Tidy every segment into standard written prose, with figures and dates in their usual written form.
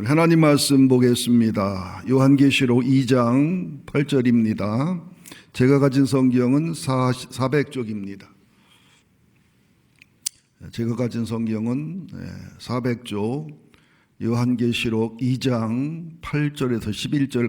하나님 말씀 보겠습니다. 요한계시록 2장 8절입니다. 제가 가진 성경은 400쪽입니다. 제가 가진 성경은 400쪽, 요한계시록 2장 8절에서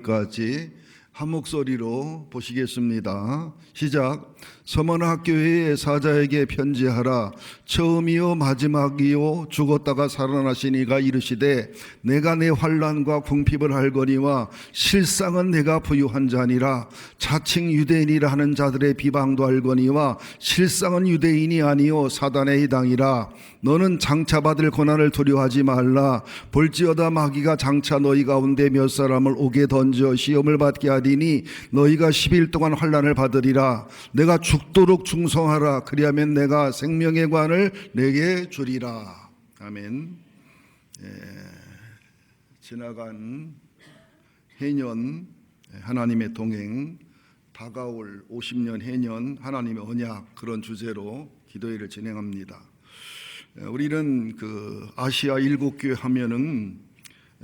11절까지 한 목소리로 보시겠습니다. 시작. 서머나 교회의 사자에게 편지하라. 처음이요 마지막이요 죽었다가 살아나신 이가 이르시되 내가 내 환난과 궁핍을 알거니와 실상은 내가 부유한 자니라. 자칭 유대인이라 하는 자들의 비방도 알거니와 실상은 유대인이 아니요 사단의 이당이라. 너는 장차 받을 고난을 두려워하지 말라. 볼지어다 마귀가 장차 너희 가운데 몇 사람을 옥에 던져 시험을 받게 하리니 너희가 10일 동안 환난을 받으리라. 내가 죽도록 충성하라. 그리하면 내가 생명의 관을 내게 주리라. 아멘. 지나간 해년 하나님의 동행, 다가올 50년 해년 하나님의 언약, 그런 주제로 기도회를 진행합니다. 우리는 아시아 7교회 하면은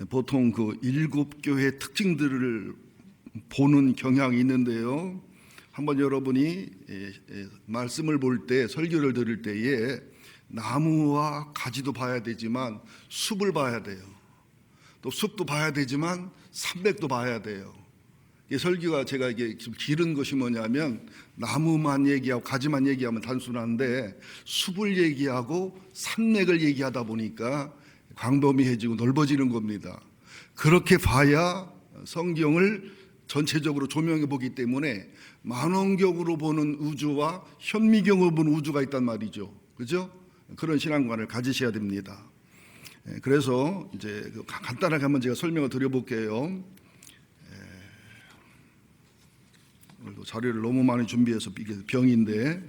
보통 7교회 특징들을 보는 경향이 있는데요. 한번 여러분이 말씀을 볼 때, 설교를 들을 때에 나무와 가지도 봐야 되지만 숲을 봐야 돼요. 또 숲도 봐야 되지만 산맥도 봐야 돼요. 이 설교가 제가 이게 좀 길은 것이 뭐냐면, 나무만 얘기하고 가지만 얘기하면 단순한데 숲을 얘기하고 산맥을 얘기하다 보니까 광범위해지고 넓어지는 겁니다. 그렇게 봐야 성경을 전체적으로 조명해 보기 때문에 만원경으로 보는 우주와 현미경으로 보는 우주가 있단 말이죠. 그죠? 그런 신앙관을 가지셔야 됩니다. 그래서 이제 간단하게 한번 제가 설명을 드려볼게요. 오늘도 자료를 너무 많이 준비해서 이게 병인데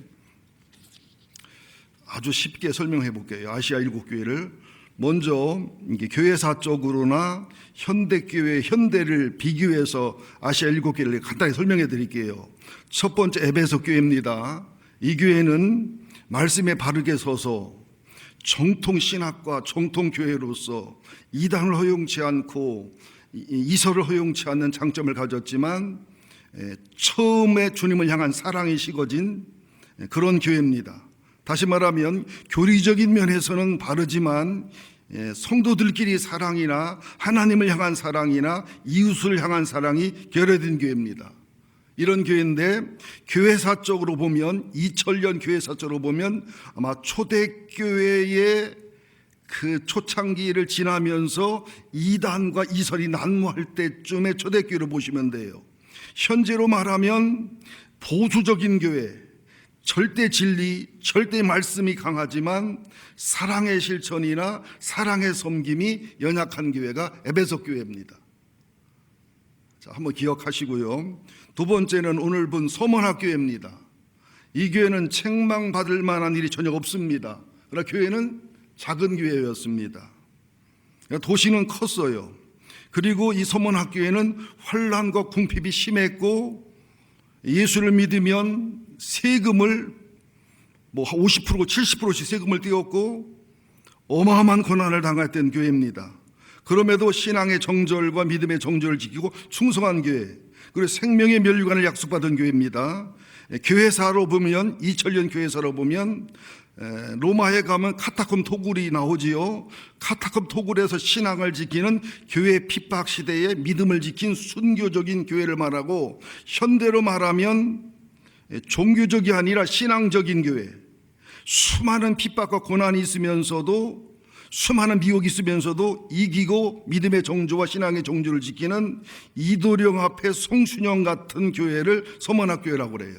아주 쉽게 설명해 볼게요. 아시아 7교회를 먼저 이게 교회사적으로나 현대교회, 현대를 비교해서 아시아 7교회를 간단히 설명해 드릴게요. 첫 번째 에베소 교회입니다. 이 교회는 말씀에 바르게 서서 정통신학과 정통교회로서 이단을 허용치 않고 이설을 허용치 않는 장점을 가졌지만 처음에 주님을 향한 사랑이 식어진 그런 교회입니다. 다시 말하면 교리적인 면에서는 바르지만 성도들끼리 사랑이나 하나님을 향한 사랑이나 이웃을 향한 사랑이 결여된 교회입니다. 이런 교회인데 교회사적으로 보면 2000년 교회사적으로 보면 아마 초대교회의 그 초창기를 지나면서 이단과 이설이 난무할 때쯤에 초대교회를 보시면 돼요. 현재로 말하면 보수적인 교회, 절대 진리, 절대 말씀이 강하지만 사랑의 실천이나 사랑의 섬김이 연약한 교회가 에베소 교회입니다. 자, 한번 기억하시고요. 두 번째는 오늘 본 서문학교회입니다. 이 교회는 책망받을 만한 일이 전혀 없습니다. 그러나 교회는 작은 교회였습니다. 도시는 컸어요. 그리고 이 서문학교회는 환난과 궁핍이 심했고 예수를 믿으면 세금을 50%, 70%씩 세금을 떼었고 어마어마한 고난을 당했던 교회입니다. 그럼에도 신앙의 정절과 믿음의 정절을 지키고 충성한 교회, 그리고 생명의 면류관을 약속받은 교회입니다. 교회사로 보면 2000년 교회사로 보면 로마에 가면 카타콤 토굴이 나오지요. 카타콤 토굴에서 신앙을 지키는 교회 핍박 시대에 믿음을 지킨 순교적인 교회를 말하고, 현대로 말하면 종교적이 아니라 신앙적인 교회, 수많은 핍박과 고난이 있으면서도, 수많은 미혹이 있으면서도 이기고 믿음의 정조와 신앙의 정조를 지키는 이도령 앞에 송순영 같은 교회를 서문학교회라고 그래요.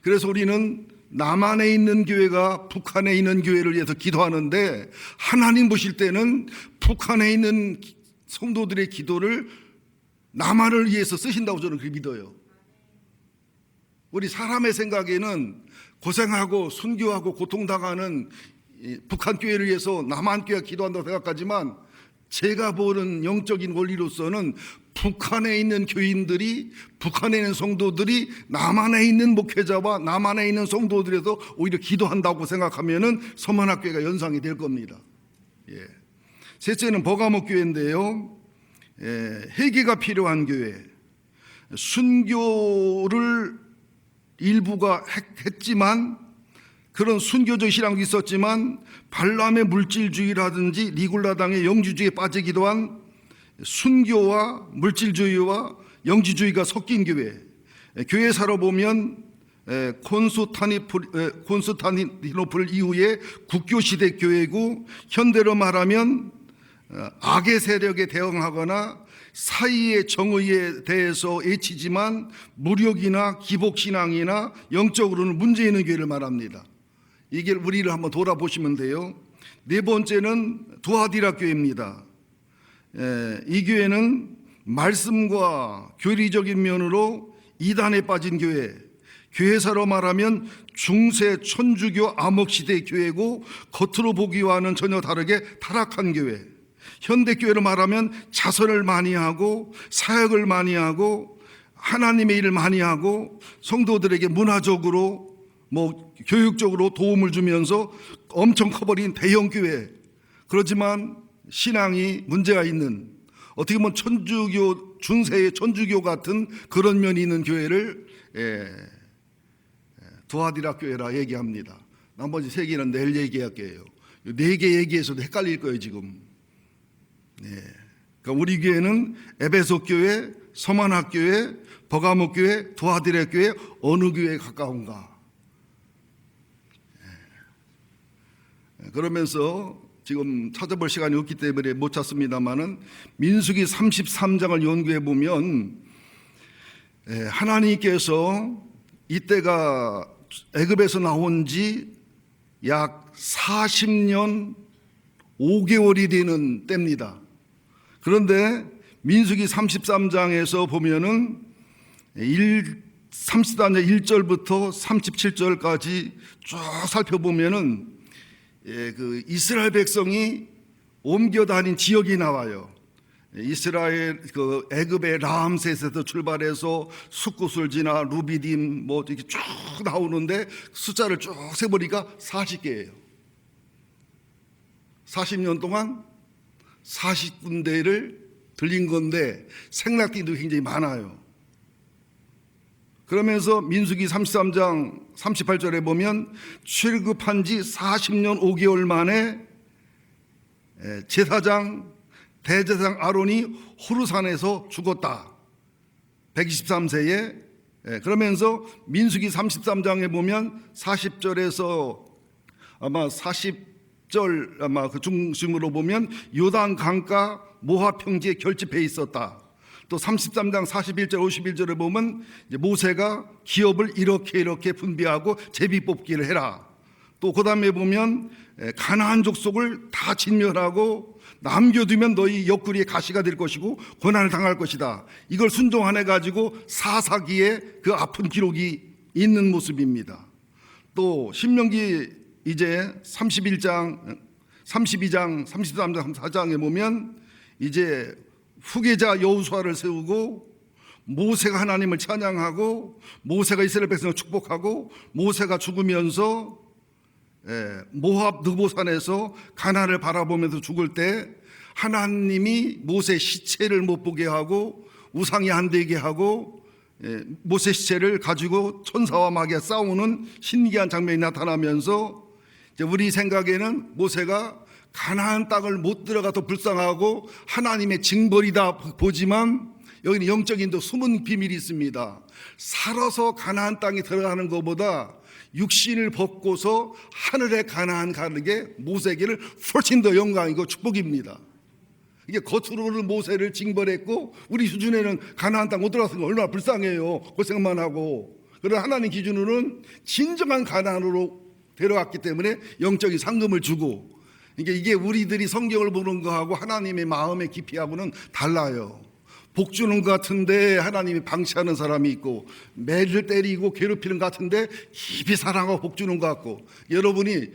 그래서 우리는 남한에 있는 교회가 북한에 있는 교회를 위해서 기도하는데, 하나님 보실 때는 북한에 있는 성도들의 기도를 남한을 위해서 쓰신다고 저는 그렇게 믿어요. 우리 사람의 생각에는 고생하고 순교하고 고통당하는 북한 교회를 위해서 남한 교회가 기도한다고 생각하지만, 제가 보는 영적인 원리로서는 북한에 있는 교인들이, 북한에 있는 성도들이 남한에 있는 목회자와 남한에 있는 성도들에서 오히려 기도한다고 생각하면은 서문학교회가 연상이 될 겁니다. 셋째는 버가모 교회인데요. 회개가 필요한 교회. 순교를 일부가 했지만, 그런 순교적 신앙도 있었지만 발람의 물질주의라든지 니굴라당의 영지주의에 빠지기도 한 순교와 물질주의와 영지주의가 섞인 교회. 교회사로 보면 콘스탄티노플 이후에 국교시대 교회고, 현대로 말하면 악의 세력에 대응하거나 사이의 정의에 대해서 외치지만 무력이나 기복신앙이나 영적으로는 문제 있는 교회를 말합니다. 이게 우리를 한번 돌아보시면 돼요. 네 번째는 두아디라 교회입니다. 이 교회는 말씀과 교리적인 면으로 이단에 빠진 교회, 교회사로 말하면 중세 천주교 암흑시대 교회고, 겉으로 보기와는 전혀 다르게 타락한 교회. 현대교회로 말하면 자선을 많이 하고 사역을 많이 하고 하나님의 일을 많이 하고 성도들에게 문화적으로 교육적으로 도움을 주면서 엄청 커버린 대형교회. 그렇지만 신앙이 문제가 있는, 어떻게 보면 천주교, 중세의 천주교 같은 그런 면이 있는 교회를 두아디라 교회라 얘기합니다. 나머지 세 개는 내일 얘기할게요. 네 개 얘기해서도 헷갈릴 거예요 지금. 그러니까 우리 교회는 에베소 교회, 서만학 교회, 버가모 교회, 두아디라 교회, 어느 교회에 가까운가? 그러면서 지금 찾아볼 시간이 없기 때문에 못 찾습니다만은 민수기 33장을 연구해 보면 하나님께서 이때가 애굽에서 나온 지 약 40년 5개월이 되는 때입니다. 그런데 민수기 33장에서 보면은 33장 1절부터 37절까지 쭉 살펴보면은 그 이스라엘 백성이 옮겨 다닌 지역이 나와요. 이스라엘 그 애굽의 라암셋에서 출발해서 숫곳을 지나 루비딤 이렇게 쭉 나오는데 숫자를 쭉 세보니까 40개예요. 40년 동안 40군데를 들린 건데 생략기도 굉장히 많아요. 그러면서 민수기 33장 38절에 보면 출급한 지 40년 5개월 만에 제사장 대제사장 아론이 호르산에서 죽었다. 123세에. 그러면서 민수기 33장에 보면 40절에서 아마 40절 아마 그 중심으로 보면 요단 강가 모압 평지에 결집해 있었다. 또 33장 41절 51절에 보면 모세가 기업을 이렇게 분배하고 제비 뽑기를 해라. 또 그 다음에 보면 가나안 족속을 다 진멸하고 남겨두면 너희 옆구리에 가시가 될 것이고 고난을 당할 것이다. 이걸 순종하네 가지고 사사기에 그 아픈 기록이 있는 모습입니다. 또 신명기 이제 32장 33장 34장에 보면 이제 후계자 여호수아를 세우고 모세가 하나님을 찬양하고 모세가 이스라엘 백성을 축복하고 모세가 죽으면서 모압 느보산에서 가나안을 바라보면서 죽을 때 하나님이 모세 시체를 못 보게 하고 우상이 안 되게 하고 모세 시체를 가지고 천사와 마귀가 싸우는 신기한 장면이 나타나면서 우리 생각에는 모세가 가나안 땅을 못 들어가도 불쌍하고 하나님의 징벌이다 보지만 여기는 영적인 또 숨은 비밀이 있습니다. 살아서 가나안 땅에 들어가는 것보다 육신을 벗고서 하늘에 가나안 가는 게 모세에게는 훨씬 더 영광이고 축복입니다. 이게 겉으로는 모세를 징벌했고 우리 수준에는 가나안 땅 못 들어갔으니까 얼마나 불쌍해요. 고생만 하고. 그러나 하나님 기준으로는 진정한 가나안으로 데려왔기 때문에 영적인 상금을 주고, 이게 우리들이 성경을 보는 거하고 하나님의 마음의 깊이하고는 달라요. 복 주는 것 같은데 하나님이 방치하는 사람이 있고, 매를 때리고 괴롭히는 것 같은데 깊이 사랑하고 복 주는 것 같고, 여러분이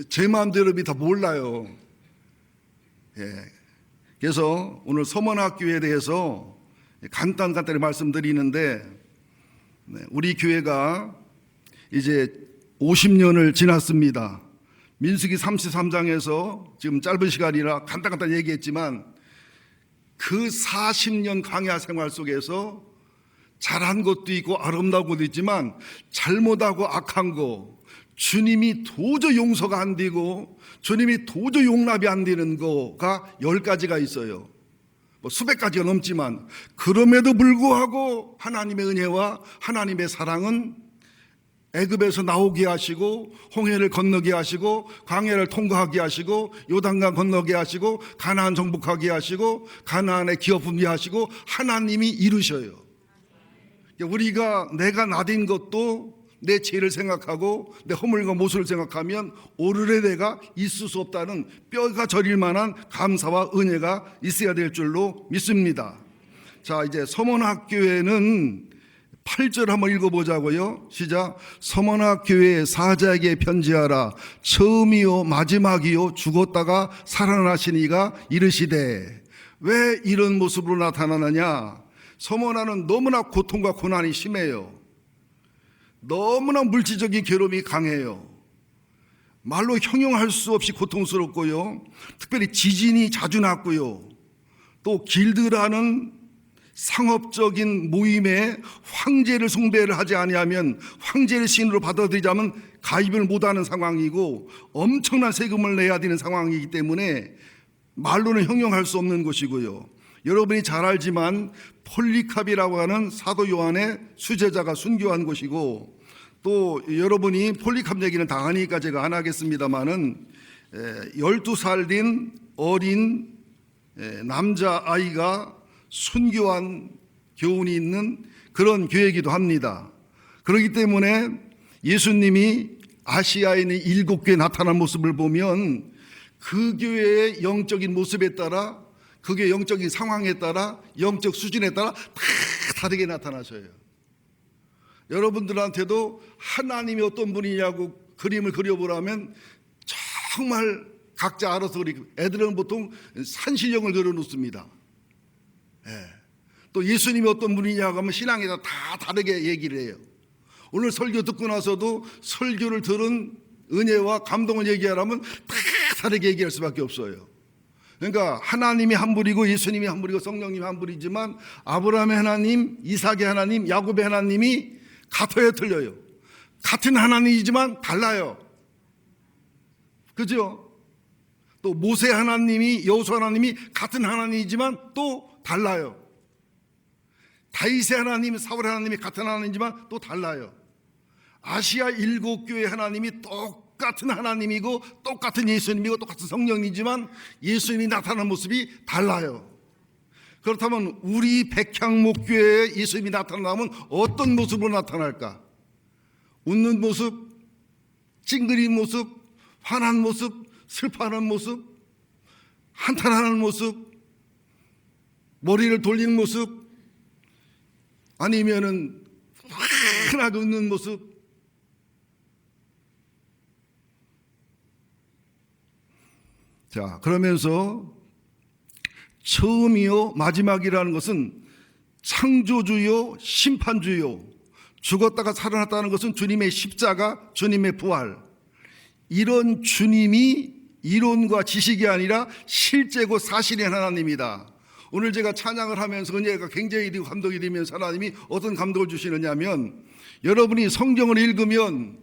제 마음대로 다 몰라요. 그래서 오늘 서문학교에 대해서 간단히 말씀드리는데, 우리 교회가 이제 50년을 지났습니다. 민수기 33장에서 지금 짧은 시간이라 간단간단 얘기했지만 그 40년 광야 생활 속에서 잘한 것도 있고 아름다운 것도 있지만 잘못하고 악한 거, 주님이 도저히 용서가 안 되고 주님이 도저히 용납이 안 되는 거가 10가지가 있어요. 뭐 수백 가지가 넘지만 그럼에도 불구하고 하나님의 은혜와 하나님의 사랑은 애굽에서 나오게 하시고 홍해를 건너게 하시고 광야를 통과하게 하시고 요단강 건너게 하시고 가나안 정복하게 하시고 가나안에 기업 분배하시고 하나님이 이루셔요. 우리가 내가 나딘 것도 내 죄를 생각하고 내 허물과 모습을 생각하면 오르래 내가 있을 수 없다는 뼈가 저릴 만한 감사와 은혜가 있어야 될 줄로 믿습니다. 자, 이제 서문학교회는 8절 한번 읽어보자고요. 시작. 서문학교회 사자에게 편지하라. 처음이요 마지막이요 죽었다가 살아나시니가 이르시되. 왜 이런 모습으로 나타나느냐? 서문화는 너무나 고통과 고난이 심해요. 너무나 물질적인 괴로움이 강해요. 말로 형용할 수 없이 고통스럽고요. 특별히 지진이 자주 났고요. 또 길드라는 상업적인 모임에 황제를 숭배를 하지 아니하면 황제를 신으로 받아들이자면 가입을 못하는 상황이고 엄청난 세금을 내야 되는 상황이기 때문에 말로는 형용할 수 없는 것이고요. 여러분이 잘 알지만 폴리캅이라고 하는 사도 요한의 수제자가 순교한 곳이고, 또 여러분이 폴리캅 얘기는 다 아니니까 제가 안 하겠습니다마는 12살 된 어린 남자아이가 순교한 교훈이 있는 그런 교회이기도 합니다. 그렇기 때문에 예수님이 아시아에 있는 7교회에 나타난 모습을 보면 그 교회의 영적인 모습에 따라, 그게 영적인 상황에 따라, 영적 수준에 따라 다 다르게 나타나셔요. 여러분들한테도 하나님이 어떤 분이냐고 그림을 그려보라면 정말 각자 알아서 그리고, 애들은 보통 산신령을 그려놓습니다. 또 예수님이 어떤 분이냐고 하면 신앙에다 다 다르게 얘기를 해요. 오늘 설교 듣고 나서도 설교를 들은 은혜와 감동을 얘기하라면 다 다르게 얘기할 수밖에 없어요. 그러니까 하나님이 한 분이고 예수님이 한 분이고 성령님이 한 분이지만 아브라함의 하나님, 이삭의 하나님, 야곱의 하나님이 같아요, 틀려요? 같은 하나님이지만 달라요. 그죠? 또 모세 하나님이, 여호수아 하나님이 같은 하나님이지만 또 달라요. 다윗의 하나님, 사울의 하나님이 같은 하나님이지만 또 달라요. 아시아 7교회 하나님이 똑같은 하나님이고 똑같은 예수님이고 똑같은 성령이지만 예수님이 나타나는 모습이 달라요. 그렇다면 우리 백향목교회에 예수님이 나타나면 어떤 모습으로 나타날까? 웃는 모습, 찡그린 모습, 화난 모습, 슬퍼하는 모습, 한탄하는 모습, 머리를 돌리는 모습, 아니면은 환하게 웃는 모습. 자, 그러면서 처음이요 마지막이라는 것은 창조주요 심판주요, 죽었다가 살아났다는 것은 주님의 십자가, 주님의 부활, 이런 주님이 이론과 지식이 아니라 실제고 사실의 하나님이다. 오늘 제가 찬양을 하면서 은혜가 굉장히 되고 감동이 되면서 하나님이 어떤 감동을 주시느냐면, 여러분이 성경을 읽으면,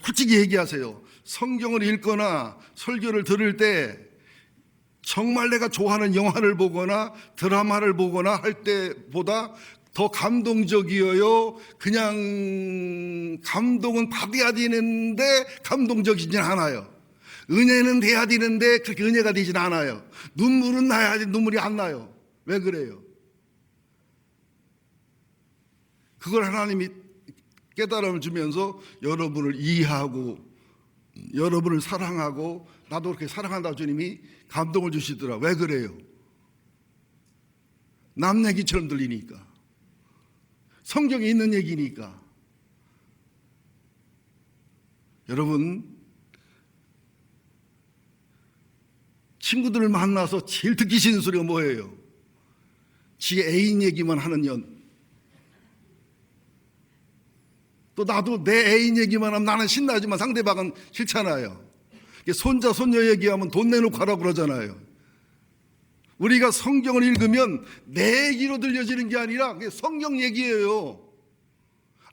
솔직히 얘기하세요. 성경을 읽거나 설교를 들을 때 정말 내가 좋아하는 영화를 보거나 드라마를 보거나 할 때보다 더 감동적이어요. 그냥 감동은 받아야 되는데 감동적이진 않아요. 은혜는 돼야 되는데 그렇게 은혜가 되진 않아요. 눈물은 나야 되는데 눈물이 안 나요. 왜 그래요? 그걸 하나님이 깨달음을 주면서 여러분을 이해하고 여러분을 사랑하고 나도 그렇게 사랑한다 주님이 감동을 주시더라. 왜 그래요? 남 얘기처럼 들리니까, 성경에 있는 얘기니까. 여러분, 친구들을 만나서 제일 듣기 싫은 소리가 뭐예요? 지 애인 얘기만 하는 년. 또 나도 내 애인 얘기만 하면 나는 신나지만 상대방은 싫잖아요. 손자 손녀 얘기하면 돈 내놓고 하라고 그러잖아요. 우리가 성경을 읽으면 내 얘기로 들려지는 게 아니라 그게 성경 얘기예요.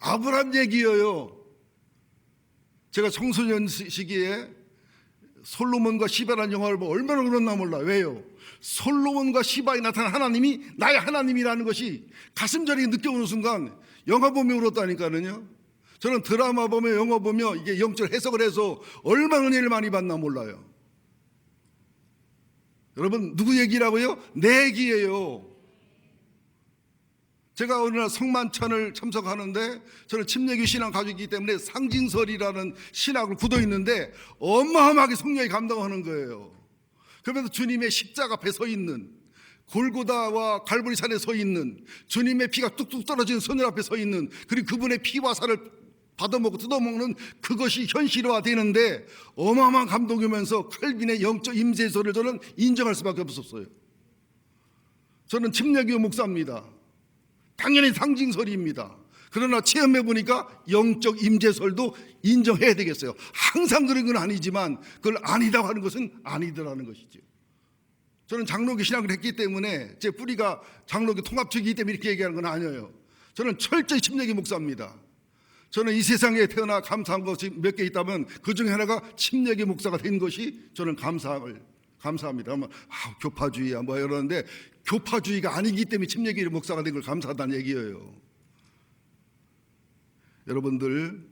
아브라함 얘기예요. 제가 청소년 시기에 솔로몬과 시바라는 영화를 보고 얼마나 그랬나 몰라. 왜요? 솔로몬과 시바에 나타난 하나님이 나의 하나님이라는 것이 가슴 저리게 느껴오는 순간 영화 보며 울었다니까요. 저는 드라마 보며 영화 보며 이게 영적 해석을 해서 얼마나 은혜를 많이 받나 몰라요. 여러분, 누구 얘기라고요? 내 얘기예요. 제가 어느 날 성만찬을 참석하는데 저는 침례교 신앙 가족이기 때문에 상징설이라는 신학을 굳어 있는데 어마어마하게 성령이 감동하는 거예요. 그러면서 주님의 십자가 앞에 서 있는, 골고다와 갈보리산에 서 있는, 주님의 피가 뚝뚝 떨어지는 선을 앞에 서 있는, 그리고 그분의 피와 살을 받아먹고 뜯어먹는 그것이 현실화되는데 어마어마한 감동이면서 칼빈의 영적 임재소를 저는 인정할 수밖에 없었어요. 저는 침례교 목사입니다. 당연히 상징설입니다. 그러나 체험해 보니까 영적 임재설도 인정해야 되겠어요. 항상 그런 건 아니지만 그걸 아니다고 하는 것은 아니더라는 것이죠. 저는 장로교 신학을 했기 때문에 제 뿌리가 장로교 통합적이기 때문에 이렇게 얘기하는 건 아니에요. 저는 철저히 침례교 목사입니다. 저는 이 세상에 태어나 감사한 것이 몇 개 있다면 그 중에 하나가 침례교 목사가 된 것이 저는 감사합니다. 교파주의야 뭐 이러는데 교파주의가 아니기 때문에 침례교 목사가 된 걸 감사하다는 얘기예요. 여러분들,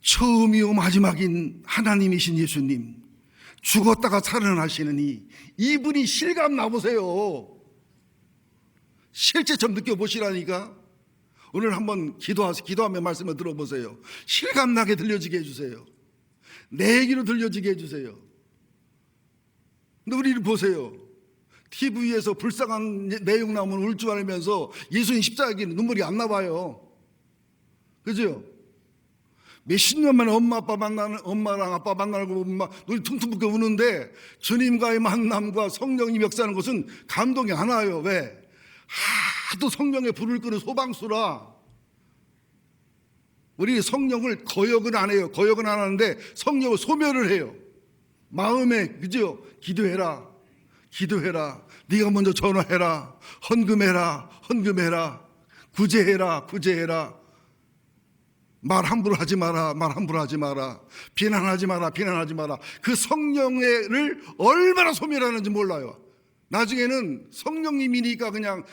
처음이요 마지막인 하나님이신 예수님, 죽었다가 살아나시느니 이분이 실감 나보세요. 실제 좀 느껴보시라니까. 오늘 한번 기도하며 말씀을 들어보세요. 실감나게 들려지게 해주세요. 내 얘기로 들려지게 해주세요. 근데 우리를 보세요. TV에서 불쌍한 내용 나오면 울 줄 알면서 예수님 십자가에는 눈물이 안 나와요. 그죠? 몇십 년 만에 엄마랑 아빠 만나고 눈이 퉁퉁 붓게 우는데 주님과의 만남과 성령이 역사하는 것은 감동이 안 와요. 왜? 하도 성령의 불을 끄는 소방수라. 우리 성령을 거역은 안 해요. 거역은 안 하는데 성령을 소멸을 해요. 마음에, 그죠? 기도해라. 네가 먼저 전화해라. 헌금해라. 구제해라. 말 함부로 하지 마라. 비난하지 마라. 그 성령을 얼마나 소멸하는지 몰라요. 나중에는 성령님이니까 그냥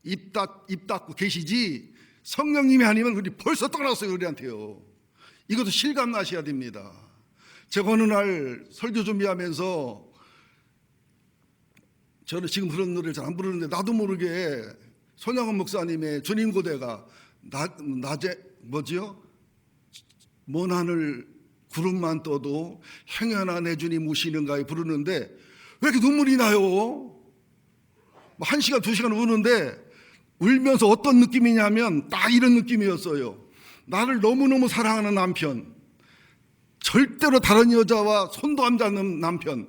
입 닫고 계시지, 성령님이 아니면 우리 벌써 떠났어요. 우리한테요. 이것도 실감 나셔야 됩니다. 제가 어느 날 설교 준비하면서, 저는 지금 그런 노래를 잘 안 부르는데 나도 모르게 손양원 목사님의 주님 고대가 낮에 먼 하늘 구름만 떠도 행여나 내 주님 우시는가에 부르는데 왜 이렇게 눈물이 나요? 1시간 2시간 우는데 울면서 어떤 느낌이냐면 딱 이런 느낌이었어요. 나를 너무너무 사랑하는 남편, 절대로 다른 여자와 손도 안 잡는 남편,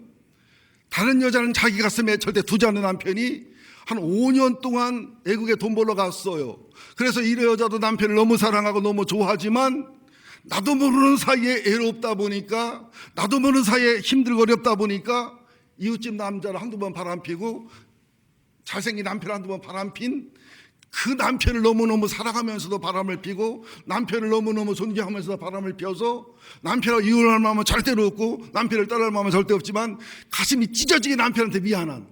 다른 여자는 자기 가슴에 절대 두지 않는 남편이 한 5년 동안 외국에 돈 벌러 갔어요. 그래서 이 여자도 남편을 너무 사랑하고 너무 좋아하지만 나도 모르는 사이에 애롭다 보니까, 나도 모르는 사이에 힘들고 어렵다 보니까 이웃집 남자를 한두 번 바람피고 잘생긴 남편을 한두 번 바람핀 그 남편을 너무너무 사랑하면서도 바람을 피고, 남편을 너무너무 존경하면서도 바람을 피워서 남편하고 이혼할 마음은 절대로 없고 남편을 떠날 마음은 절대 없지만 가슴이 찢어지게 남편한테 미안한,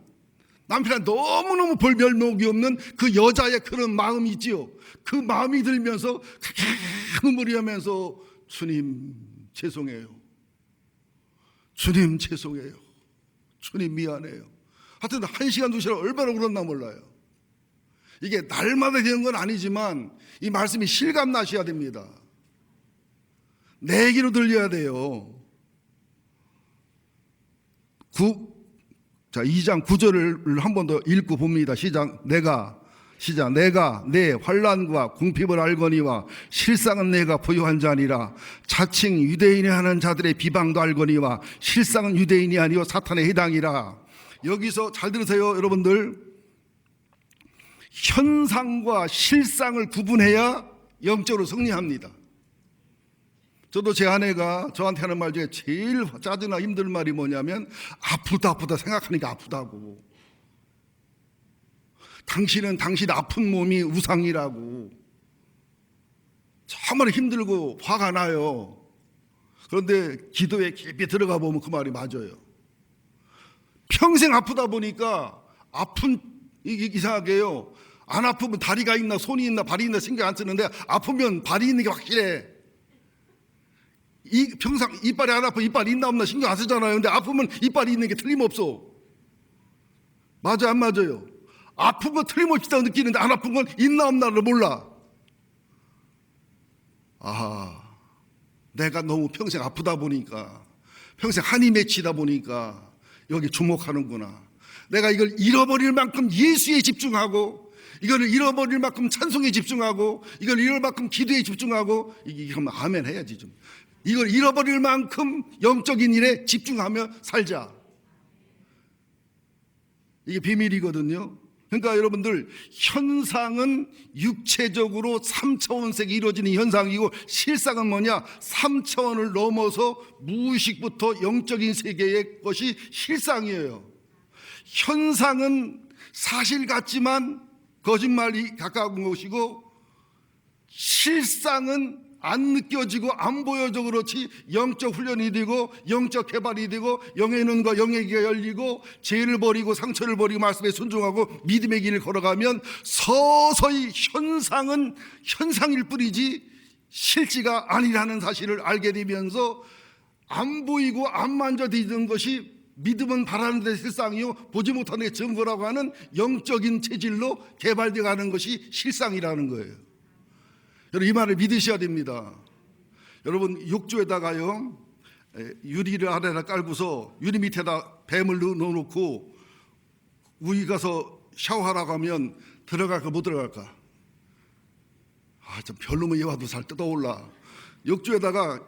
남편한테 너무너무 볼면목이 없는 그 여자의 그런 마음이 있지요. 그 마음이 들면서 눈물이 하면서 주님 죄송해요. 주님 미안해요. 하여튼 1시간 2시간 얼마나 울었나 몰라요. 이게 날마다 되는 건 아니지만 이 말씀이 실감 나셔야 됩니다. 내 얘기로 들려야 돼요. 2장 9절을 한 번 더 읽고 봅니다. 시작. 내가 내 환난과 궁핍을 알거니와 실상은 내가 부유한 자니라. 자칭 유대인이 하는 자들의 비방도 알거니와 실상은 유대인이 아니요 사탄의 해당이라. 여기서 잘 들으세요, 여러분들. 현상과 실상을 구분해야 영적으로 승리합니다. 저도 제 아내가 저한테 하는 말 중에 제일 짜증나 힘든 말이 뭐냐면 아프다 생각하니까 아프다고. 당신은 당신 아픈 몸이 우상이라고. 정말 힘들고 화가 나요. 그런데 기도에 깊이 들어가 보면 그 말이 맞아요. 평생 아프다 보니까 이상하게요. 안 아프면 다리가 있나 손이 있나 발이 있나 신경 안 쓰는데 아프면 발이 있는 게 확실해. 평생 이빨이 안 아프면 이빨이 있나 없나 신경 안 쓰잖아요. 근데 아프면 이빨이 있는 게 틀림없어. 맞아 안 맞아요? 아픈 건 틀림없이 다 느끼는데 안 아픈 건 있나 없나를 몰라. 내가 너무 평생 아프다 보니까, 평생 한이 맺히다 보니까 여기 주목하는구나. 내가 이걸 잃어버릴 만큼 예수에 집중하고, 이걸 잃어버릴 만큼 찬송에 집중하고, 이걸 잃어버릴 만큼 기도에 집중하고, 이러면 아멘 해야지 좀. 이걸 잃어버릴 만큼 영적인 일에 집중하며 살자. 이게 비밀이거든요. 그러니까 여러분들, 현상은 육체적으로 3차원색이 이루어지는 현상이고, 실상은 뭐냐? 3차원을 넘어서 무의식부터 영적인 세계의 것이 실상이에요. 현상은 사실 같지만 거짓말이 가까운 것이고, 실상은 안 느껴지고 안 보여져 그렇지 영적 훈련이 되고 영적 개발이 되고 영의 눈과 영의 귀가 열리고 죄를 버리고 상처를 버리고 말씀에 순종하고 믿음의 길을 걸어가면 서서히 현상은 현상일 뿐이지 실지가 아니라는 사실을 알게 되면서 안 보이고 안 만져지는 것이 믿음은 바라는 데 실상이요 보지 못하는 데 증거라고 하는 영적인 체질로 개발되어 가는 것이 실상이라는 거예요. 여러분 이 말을 믿으셔야 됩니다. 여러분 욕조에다가요 유리를 아래다 깔고서 유리 밑에다 뱀을 넣어놓고 우리 가서 샤워하라고 하면 들어갈까 못 들어갈까? 좀 별로면 얘와도 잘 뜯어올라. 욕조에다가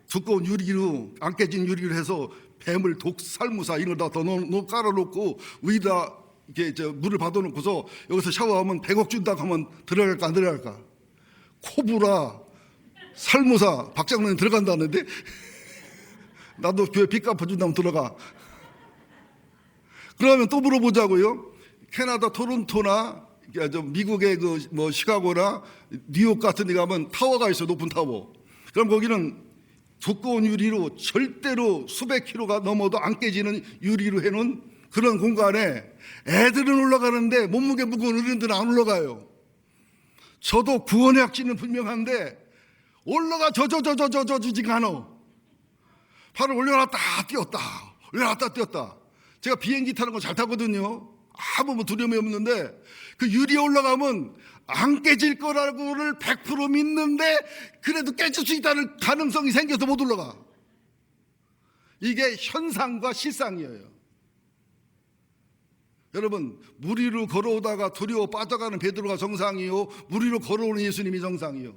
두꺼운 유리로 안 깨진 유리를 해서 뱀을 독살무사 이걸 다 더 깔아놓고 위에다 이렇게 물을 받아놓고서 여기서 샤워하면 100억 준다고 하면 들어갈까 안 들어갈까? 코브라, 살무사, 박장로님 들어간다는데 나도 교회 빚 갚아준다면 들어가. 그러면 또 물어보자고요. 캐나다 토론토나 미국의 시카고나 뉴욕 같은 데 가면 타워가 있어요. 높은 타워. 그럼 거기는 두꺼운 유리로 절대로 수백 킬로가 넘어도 안 깨지는 유리로 해놓은 그런 공간에 애들은 올라가는데 몸무게 무거운 어른들은 안 올라가요. 저도 구원의 확신은 분명한데 올라가 저지가 않아. 발을 올려놨다 뛰었다 올려놨다 뛰었다. 제가 비행기 타는 거 잘 타거든요. 아무 두려움이 없는데 그 유리에 올라가면 안 깨질 거라고를 100% 믿는데 그래도 깨질 수 있다는 가능성이 생겨서 못 올라가. 이게 현상과 실상이에요. 여러분 물 위로 걸어오다가 두려워 빠져가는 베드로가 정상이요 물 위로 걸어오는 예수님이 정상이요.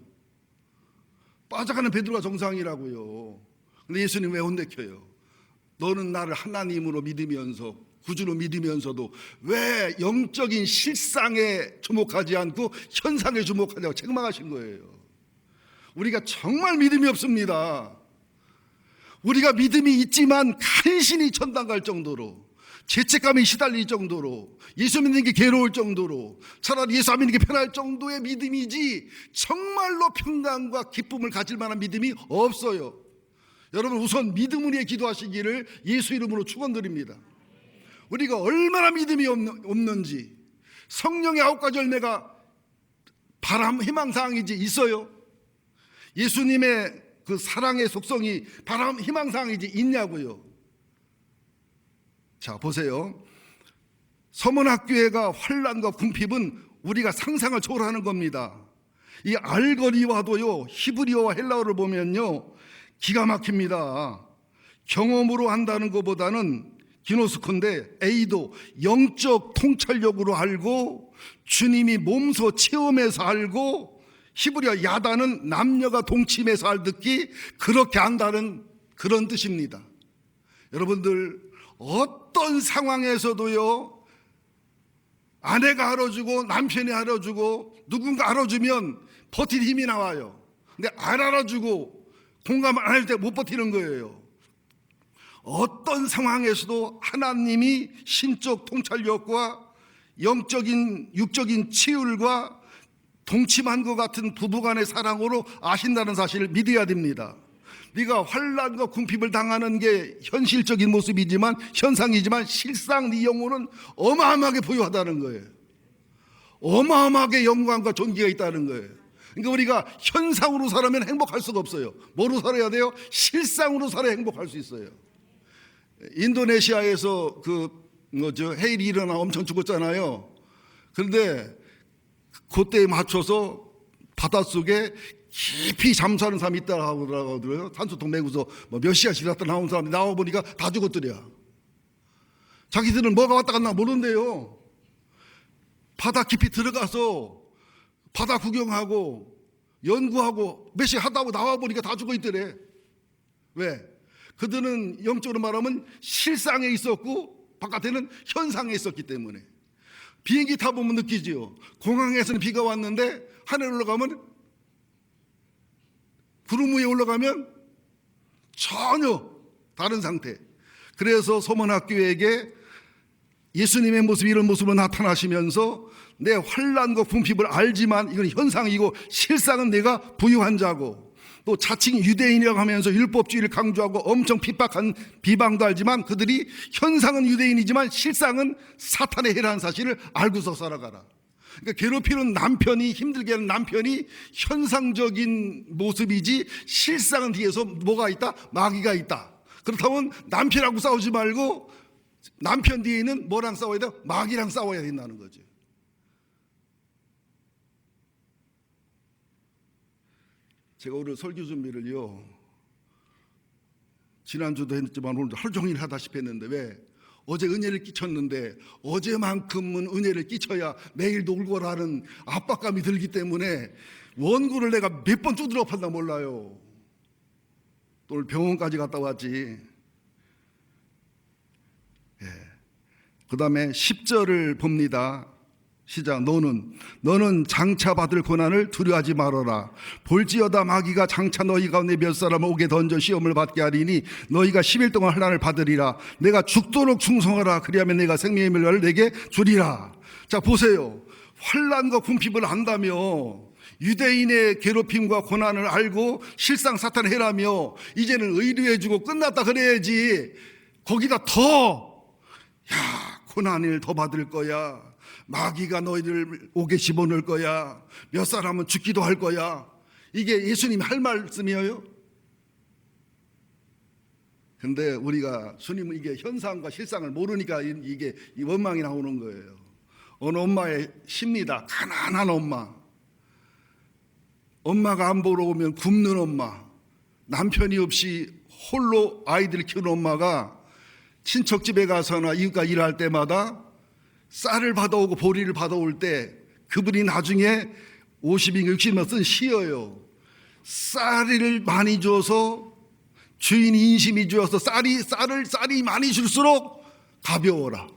빠져가는 베드로가 정상이라고요. 근데 예수님 왜 혼내켜요? 너는 나를 하나님으로 믿으면서 구주로 믿으면서도 왜 영적인 실상에 주목하지 않고 현상에 주목하냐고 책망하신 거예요. 우리가 정말 믿음이 없습니다. 우리가 믿음이 있지만 간신히 천당 갈 정도로, 죄책감이 시달릴 정도로, 예수 믿는 게 괴로울 정도로, 차라리 예수 안 믿는 게 편할 정도의 믿음이지 정말로 평강과 기쁨을 가질 만한 믿음이 없어요. 여러분 우선 믿음을 위해 기도하시기를 예수 이름으로 축원드립니다. 우리가 얼마나 믿음이 없는지, 성령의 9가지 열매가 바람 희망사항인지 있어요? 예수님의 그 사랑의 속성이 바람 희망사항인지 있냐고요. 자 보세요. 서문학교회가 환란과 궁핍은 우리가 상상을 초월하는 겁니다. 이 알거리와도요 히브리어와 헬라어를 보면요 기가 막힙니다. 경험으로 한다는 것보다는 기노스콘데 A도 영적 통찰력으로 알고 주님이 몸소 체험해서 알고, 히브리어 야다는 남녀가 동침해서 알 듣기, 그렇게 안다는 그런 뜻입니다. 여러분들 어떤 상황에서도요 아내가 알아주고 남편이 알아주고 누군가 알아주면 버틸 힘이 나와요. 근데 안 알아주고 공감 안 할 때 못 버티는 거예요. 어떤 상황에서도 하나님이 신적 통찰력과 영적인 육적인 치유과 동침한 것 같은 부부간의 사랑으로 아신다는 사실을 믿어야 됩니다. 네가 환난과 궁핍을 당하는 게 현실적인 모습이지만, 현상이지만 실상 네 영혼은 어마어마하게 부유하다는 거예요. 어마어마하게 영광과 존귀가 있다는 거예요. 그러니까 우리가 현상으로 살면 행복할 수가 없어요. 뭐로 살아야 돼요? 실상으로 살아야 행복할 수 있어요. 인도네시아에서 해일이 일어나 엄청 죽었잖아요. 그런데 그때에 맞춰서 바닷속에 깊이 잠수하는 사람이 있다고 하더라고요. 산소통 메고서 몇 시간씩 있다 나온 사람이 나와보니까 다 죽었더래요. 자기들은 뭐가 왔다 갔나 모른대요. 바다 깊이 들어가서 바다 구경하고 연구하고 몇 시간 하다 나와보니까 다 죽어있더래. 왜? 그들은 영적으로 말하면 실상에 있었고 바깥에는 현상에 있었기 때문에. 비행기 타보면 느끼지요. 공항에서는 비가 왔는데 하늘에 올라가면, 구름 위에 올라가면 전혀 다른 상태. 그래서 소문학교에게 예수님의 모습이 이런 모습으로 나타나시면서 내 환난과 궁핍을 알지만 이건 현상이고 실상은 내가 부유한 자고, 또 자칭 유대인이라고 하면서 율법주의를 강조하고 엄청 핍박한 비방도 알지만 그들이 현상은 유대인이지만 실상은 사탄의 해라는 사실을 알고서 살아가라. 그러니까 괴롭히는 남편이, 힘들게 하는 남편이 현상적인 모습이지 실상은 뒤에서 뭐가 있다? 마귀가 있다. 그렇다면 남편하고 싸우지 말고 남편 뒤에는 뭐랑 싸워야 돼? 마귀랑 싸워야 된다는 거죠. 제가 오늘 설교 준비를요, 지난주도 했지만 오늘도 하루 종일 하다시피 했는데, 왜? 어제 은혜를 끼쳤는데 어제만큼은 은혜를 끼쳐야 내일도 울고라는 압박감이 들기 때문에 원고를 내가 몇 번 두드려 판다 몰라요. 또 오늘 병원까지 갔다 왔지. 그 다음에 10절을 봅니다. 시작. 너는 장차 받을 고난을 두려워하지 말아라. 볼지어다 마귀가 장차 너희 가운데 몇 사람을 오게 던져 시험을 받게 하리니 너희가 10일 동안 환난을 받으리라. 내가 죽도록 충성하라. 그리하면 내가 생명의 멸관을 내게 주리라. 자, 보세요. 환난과 궁핍을 안다며, 유대인의 괴롭힘과 고난을 알고 실상 사탄을 해라며 이제는 의뢰해주고 끝났다 그래야지. 거기다 고난을 더 받을 거야. 마귀가 너희를 옥에 집어넣을 거야. 몇 사람은 죽기도 할 거야. 이게 예수님이 할 말씀이에요. 근데 우리가 주님은 이게 현상과 실상을 모르니까 이게 이 원망이 나오는 거예요. 어느 엄마의 시입니다. 가난한 엄마. 엄마가 안 보러 오면 굶는 엄마. 남편이 없이 홀로 아이들 키우는 엄마가 친척집에 가서나 이웃과 일할 때마다 쌀을 받아오고 보리를 받아올 때 그분이 나중에 50인가 60인가 쓴 시여요. 쌀을 많이 줘서 주인이 인심이 주어서 쌀이 많이 줄수록 가벼워라.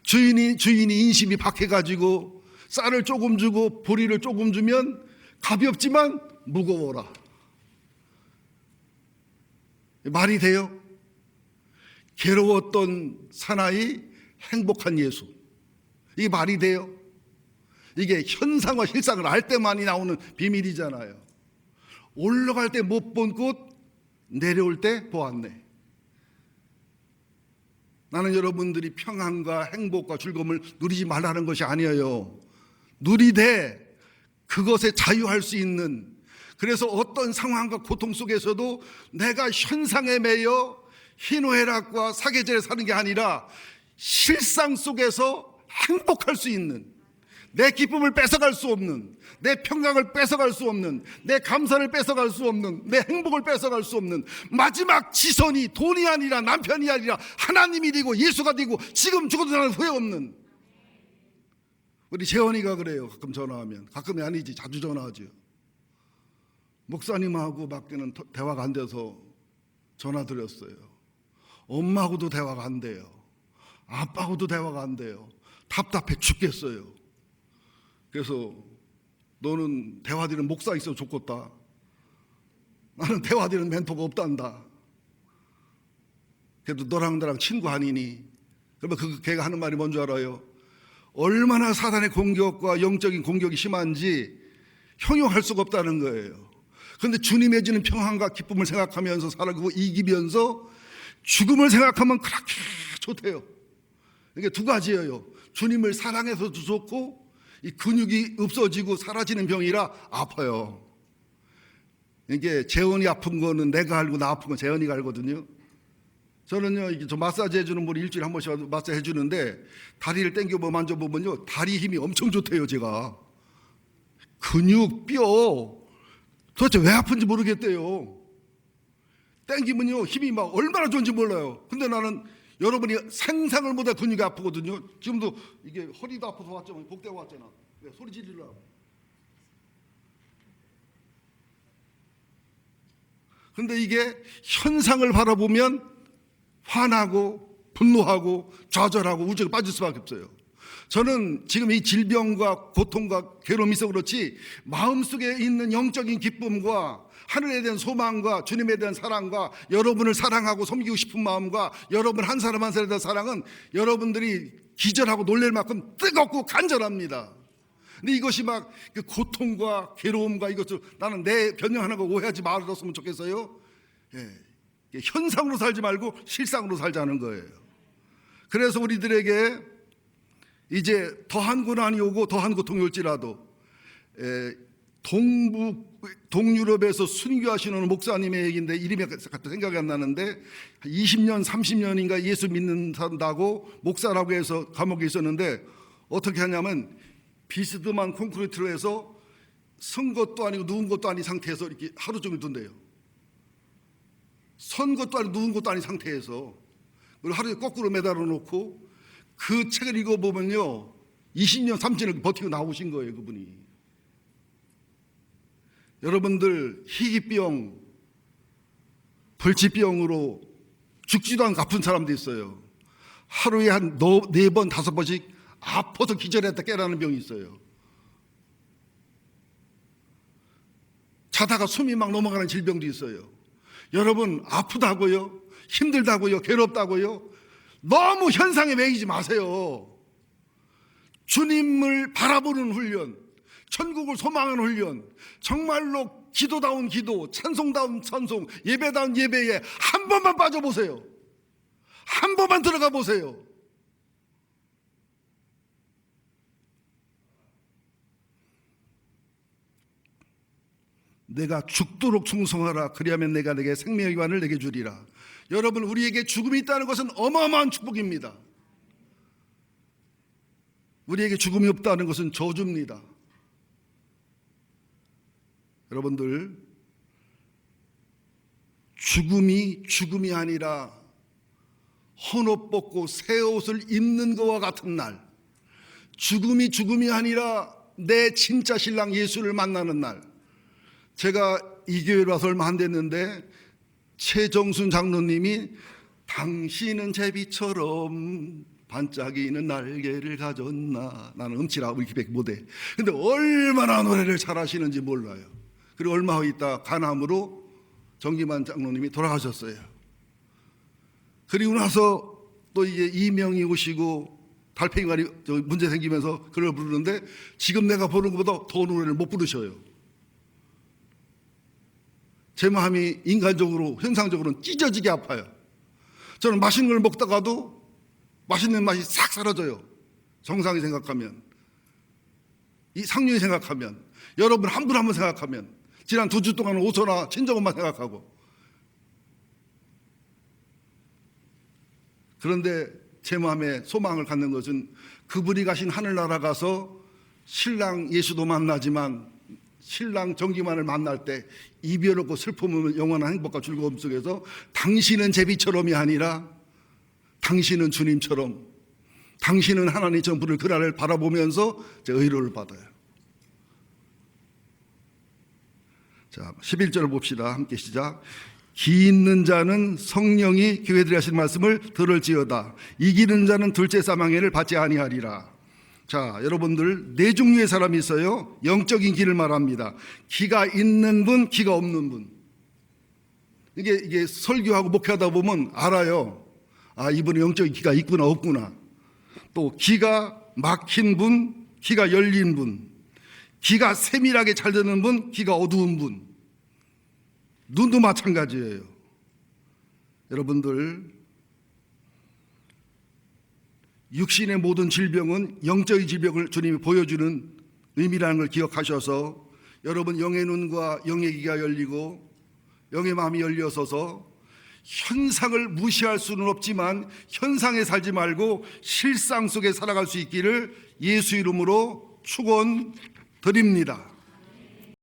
주인이 인심이 박해가지고 쌀을 조금 주고 보리를 조금 주면 가볍지만 무거워라. 말이 돼요? 괴로웠던 사나이 행복한 예수. 이게 말이 돼요? 이게 현상과 실상을 알 때만이 나오는 비밀이잖아요. 올라갈 때 못 본 꽃, 내려올 때 보았네. 나는 여러분들이 평안과 행복과 즐거움을 누리지 말라는 것이 아니에요. 누리되 그것에 자유할 수 있는, 그래서 어떤 상황과 고통 속에서도 내가 현상에 매여 희노애락과 사계절에 사는 게 아니라 실상 속에서 행복할 수 있는, 내 기쁨을 뺏어갈 수 없는, 내 평강을 뺏어갈 수 없는, 내 감사를 뺏어갈 수 없는, 내 행복을 뺏어갈 수 없는 마지막 지선이 돈이 아니라 남편이 아니라 하나님이 되고 예수가 되고 지금 죽어도 나는 후회 없는. 우리 재원이가 그래요. 가끔 전화하면. 가끔이 아니지, 자주 전화하죠. 목사님하고 밖에는 대화가 안 돼서 전화 드렸어요. 엄마하고도 대화가 안 돼요. 아빠하고도 대화가 안 돼요. 답답해 죽겠어요. 그래서 너는 대화 드리는 목사 있어도 좋겠다. 나는 대화되는 멘토가 없단다. 그래도 너랑 나랑 친구 아니니? 그러면 걔가 하는 말이 뭔 줄 알아요? 얼마나 사단의 공격과 영적인 공격이 심한지 형용할 수가 없다는 거예요. 그런데 주님의 주는 평안과 기쁨을 생각하면서 살아가고 이기면서 죽음을 생각하면 그렇게 좋대요. 이게 두 가지예요. 주님을 사랑해서도 좋고 이 근육이 없어지고 사라지는 병이라 아파요. 이게 재원이 아픈 거는 내가 알고 나 아픈 건 재원이가 알거든요. 저는요, 이게 저 마사지 해주는 분이 일주일에 한 번씩 마사지 해주는데 다리를 당겨보 만져보면요, 다리 힘이 엄청 좋대요. 제가 근육, 뼈 도대체 왜 아픈지 모르겠대요. 당기면요 힘이 막 얼마나 좋은지 몰라요. 근데 나는 여러분이 상상을 못할 근육이 아프거든요. 지금도 이게 허리도 아파서 왔잖아. 복대가 왔잖아. 왜 소리 지르려고. 근데 이게 현상을 바라보면 화나고 분노하고 좌절하고 우절에 빠질 수밖에 없어요. 저는 지금 이 질병과 고통과 괴로움이 있어 그렇지 마음속에 있는 영적인 기쁨과 하늘에 대한 소망과 주님에 대한 사랑과 여러분을 사랑하고 섬기고 싶은 마음과 여러분 한 사람 한 사람에 대한 사랑은 여러분들이 기절하고 놀랄 만큼 뜨겁고 간절합니다. 근데 이것이 막 고통과 괴로움과 이것을 나는 내 변형하는 거 오해하지 말았으면 좋겠어요. 예. 현상으로 살지 말고 실상으로 살자는 거예요. 그래서 우리들에게 이제 더한 고난이 오고 더한 고통이 올지라도 동유럽에서 순교하시는 목사님의 얘기인데 이름이 생각이 안 나는데 20년 30년인가 예수 믿는다고 목사라고 해서 감옥에 있었는데 어떻게 하냐면 비스듬한 콘크리트로 해서 선 것도 아니고 누운 것도 아닌 상태에서 이렇게 하루 종일 둔대요. 선 것도 아니고 누운 것도 아닌 상태에서 그리고 하루에 거꾸로 매달아 놓고 그 책을 읽어보면요 20년 30년을 버티고 나오신 거예요. 그분이. 여러분들 희귀병 불치병으로 죽지도 않고 아픈 사람도 있어요. 하루에 한 4번 5번씩 아파서 기절했다 깨라는 병이 있어요. 자다가 숨이 막 넘어가는 질병도 있어요. 여러분 아프다고요? 힘들다고요? 괴롭다고요? 너무 현상에 매이지 마세요. 주님을 바라보는 훈련, 천국을 소망하는 훈련, 정말로 기도다운 기도, 찬송다운 찬송, 예배다운 예배에 한 번만 빠져보세요. 한 번만 들어가 보세요. 내가 죽도록 충성하라. 그리하면 내가 내게 생명의 관을 내게 주리라. 여러분 우리에게 죽음이 있다는 것은 어마어마한 축복입니다. 우리에게 죽음이 없다는 것은 저주입니다. 여러분들 죽음이 아니라 헌옷 벗고 새 옷을 입는 것과 같은 날, 죽음이 아니라 내 진짜 신랑 예수를 만나는 날. 제가 이 교회로 와서 얼마 안 됐는데 최정순 장로님이 당신은 제비처럼 반짝이는 날개를 가졌나. 나는 음치라 이렇게 못해. 근데 얼마나 노래를 잘하시는지 몰라요. 그리고 얼마 후 있다 간암으로 정기만 장로님이 돌아가셨어요. 그리고 나서 또 이제 이명이 오시고 달팽이관이 문제 생기면서 그걸 부르는데 지금 내가 부르는 것보다 더 노래를 못 부르셔요. 제 마음이 인간적으로 현상적으로는 찢어지게 아파요. 저는 맛있는 걸 먹다가도 맛있는 맛이 싹 사라져요. 정상이 생각하면, 이 상류이 생각하면, 여러분 한 분 한 분 생각하면, 지난 2주 동안 오소나 친정엄마 생각하고. 그런데 제 마음에 소망을 갖는 것은 그분이 가신 하늘나라 가서 신랑 예수도 만나지만 신랑 정기만을 만날 때 이별 없고 슬픔 없는 영원한 행복과 즐거움 속에서 당신은 제비처럼이 아니라 당신은 주님처럼, 당신은 하나님 전부를 그날을 바라보면서 의로를 받아요. 자, 11절 봅시다. 함께 시작. 기 있는 자는 성령이 교회들이 하신 말씀을 들을지어다. 이기는 자는 둘째 사망회를 받지 아니하리라. 자, 여러분들 네 종류의 사람이 있어요. 영적인 기를 말합니다. 기가 있는 분, 기가 없는 분. 이게 설교하고 목회하다 보면 알아요. 아, 이분은 영적인 기가 있구나 없구나. 또 기가 막힌 분, 기가 열린 분, 기가 세밀하게 잘 되는 분, 기가 어두운 분. 눈도 마찬가지예요. 여러분들, 육신의 모든 질병은 영적인 질병을 주님이 보여주는 의미라는 걸 기억하셔서 여러분 영의 눈과 영의 귀가 열리고 영의 마음이 열려서서 현상을 무시할 수는 없지만 현상에 살지 말고 실상 속에 살아갈 수 있기를 예수 이름으로 축원드립니다.